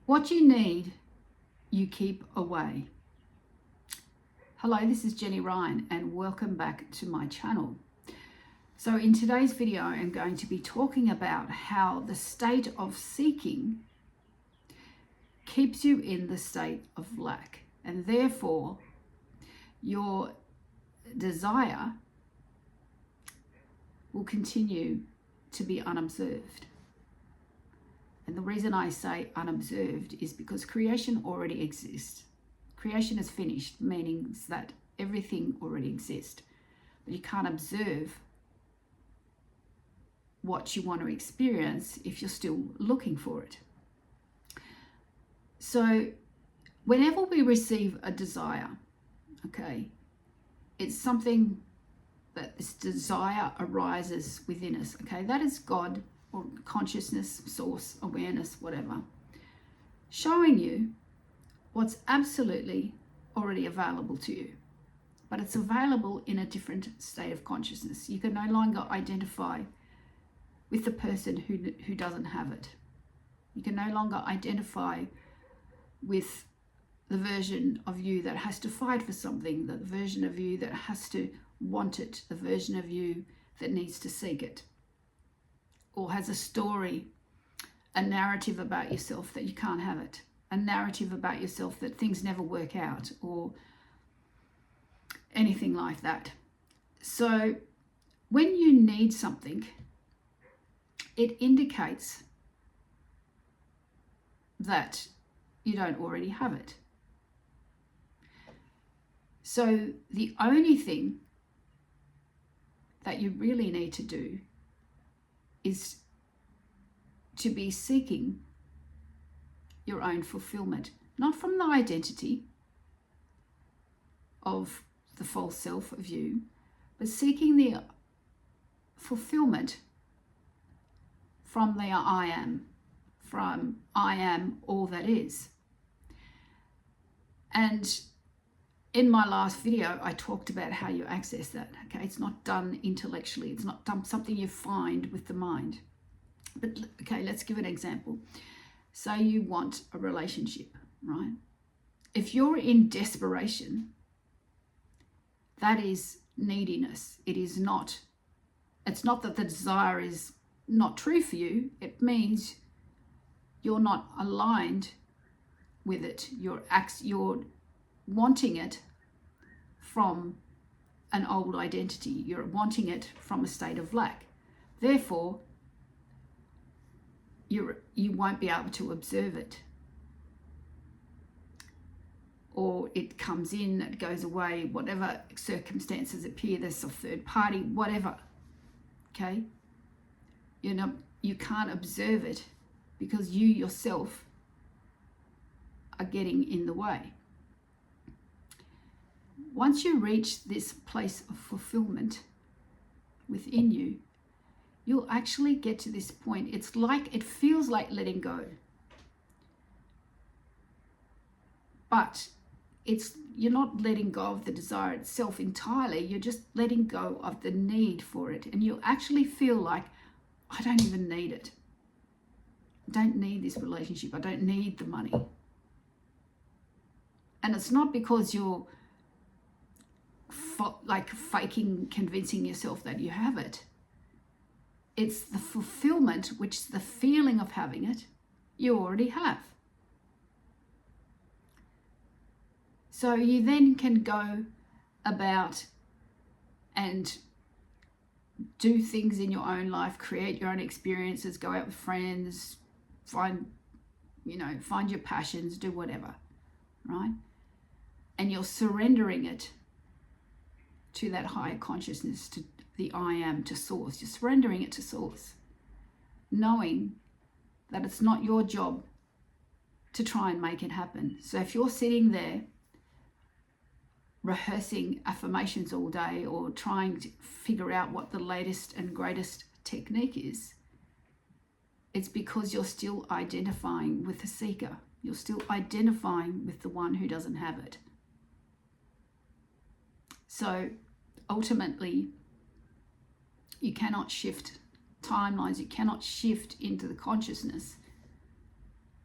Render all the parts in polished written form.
What you need, you keep away. Hello, this is Jenny Ryan and welcome back to my channel. So in today's video, I'm going to be talking about how the state of seeking keeps you in the state of lack, and therefore your desire will continue to be unobserved. And the reason I say unobserved is because creation already exists. Creation is finished, meaning that everything already exists. But you can't observe what you want to experience if you're still looking for it. So whenever we receive a desire, okay, it's something that this desire arises within us, okay? That is God or consciousness, source, awareness, whatever, showing you what's absolutely already available to you. But it's available in a different state of consciousness. You can no longer identify with the person who doesn't have it. You can no longer identify with the version of you that has to fight for something, the version of you that has to want it, the version of you that needs to seek it, or has a story, a narrative about yourself that you can't have it, a narrative about yourself that things never work out, or anything like that. So when you need something, it indicates that you don't already have it. So the only thing that you really need to do is to be seeking your own fulfillment, not from the identity of the false self of you, but seeking the fulfillment from the I am, from I am all that is. And in my last video, I talked about how you access that. Okay, it's not done intellectually. It's not done something you find with the mind. But okay, let's give an example. Say you want a relationship, right? If you're in desperation, that is neediness. It is not. It's not that the desire is not true for you. It means you're not aligned with it. You're wanting it from an old identity. You're wanting it from a state of lack. Therefore, you won't be able to observe it. Or it comes in, it goes away, whatever circumstances appear, there's a third party, whatever. Okay? You can't observe it because you yourself are getting in the way. Once you reach this place of fulfillment within you, you'll actually get to this point. It feels like letting go. But you're not letting go of the desire itself entirely. You're just letting go of the need for it. And you'll actually feel like, I don't even need it. I don't need this relationship. I don't need the money. And it's not because you're faking, convincing yourself that you have it. It's the fulfillment, which is the feeling of having it, you already have. So you then can go about and do things in your own life, create your own experiences, go out with friends, find your passions, do whatever, right? And you're surrendering it to that higher consciousness, to the I am, to source. You're surrendering it to source, knowing that it's not your job to try and make it happen. So if you're sitting there rehearsing affirmations all day or trying to figure out what the latest and greatest technique is, it's because you're still identifying with the seeker. You're still identifying with the one who doesn't have it. So ultimately, you cannot shift timelines. You cannot shift into the consciousness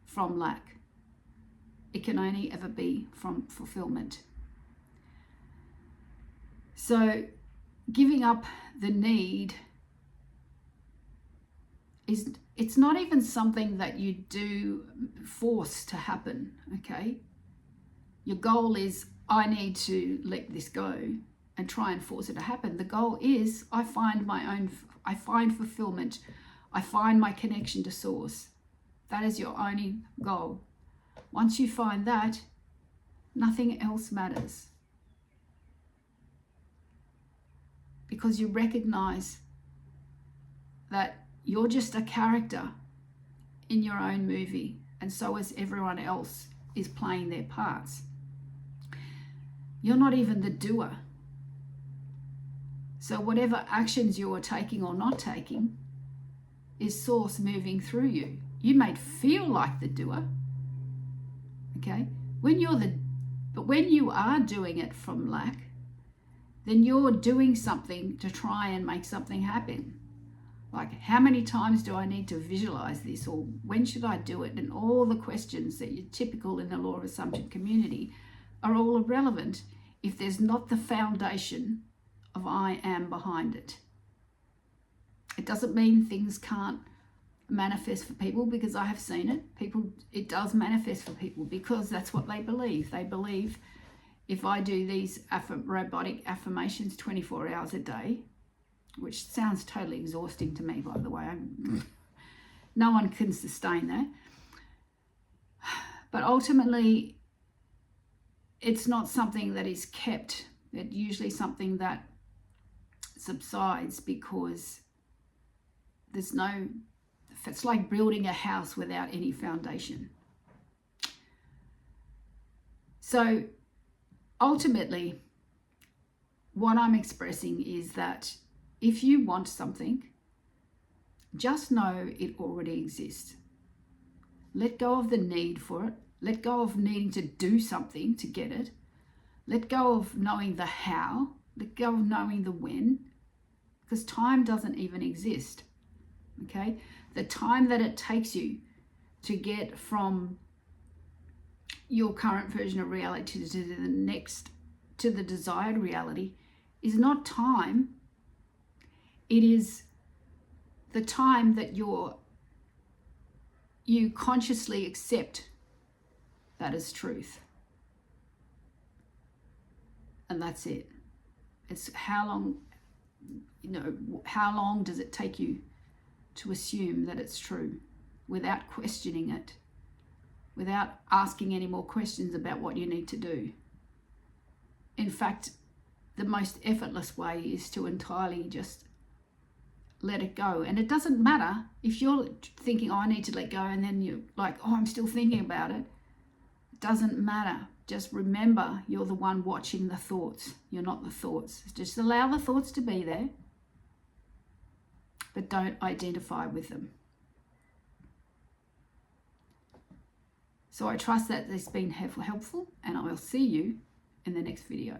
from lack. It can only ever be from fulfillment. So giving up the need it's not even something that you do force to happen, okay? Your goal is, I need to let this go and try and force it to happen. The goal is, I find fulfillment. I find my connection to source. That is your only goal. Once you find that, nothing else matters. Because you recognize that you're just a character in your own movie, and so is everyone else is playing their parts. You're not even the doer. So whatever actions you are taking or not taking is source moving through you. You may feel like the doer, okay? But when you are doing it from lack, then you're doing something to try and make something happen. Like, how many times do I need to visualize this, or when should I do it? And all the questions that are typical in the law of assumption community are all irrelevant if there's not the foundation of I am behind it. It doesn't mean things can't manifest for people, because I have seen it. It does manifest for people because that's what they believe. They believe if I do these robotic affirmations 24 hours a day, which sounds totally exhausting to me, by the way. No one can sustain that. But ultimately, it's not something that is kept. It's usually something that subsides because it's like building a house without any foundation. So ultimately, what I'm expressing is that if you want something, just know it already exists. Let go of the need for it. Let go of needing to do something to get it. Let go of knowing the how. Let go of knowing the when, because time doesn't even exist, okay? The time that it takes you to get from your current version of reality to the desired reality is not time. It is the time that you consciously accept that as truth. And that's it. It's how long does it take you to assume that it's true without questioning it, without asking any more questions about what you need to do. In fact, the most effortless way is to entirely just let it go. And it doesn't matter if you're thinking, I need to let go, and then you're like, I'm still thinking about it. It doesn't matter. Just remember, you're the one watching the thoughts. You're not the thoughts. Just allow the thoughts to be there, but don't identify with them. So I trust that this has been helpful, and I will see you in the next video.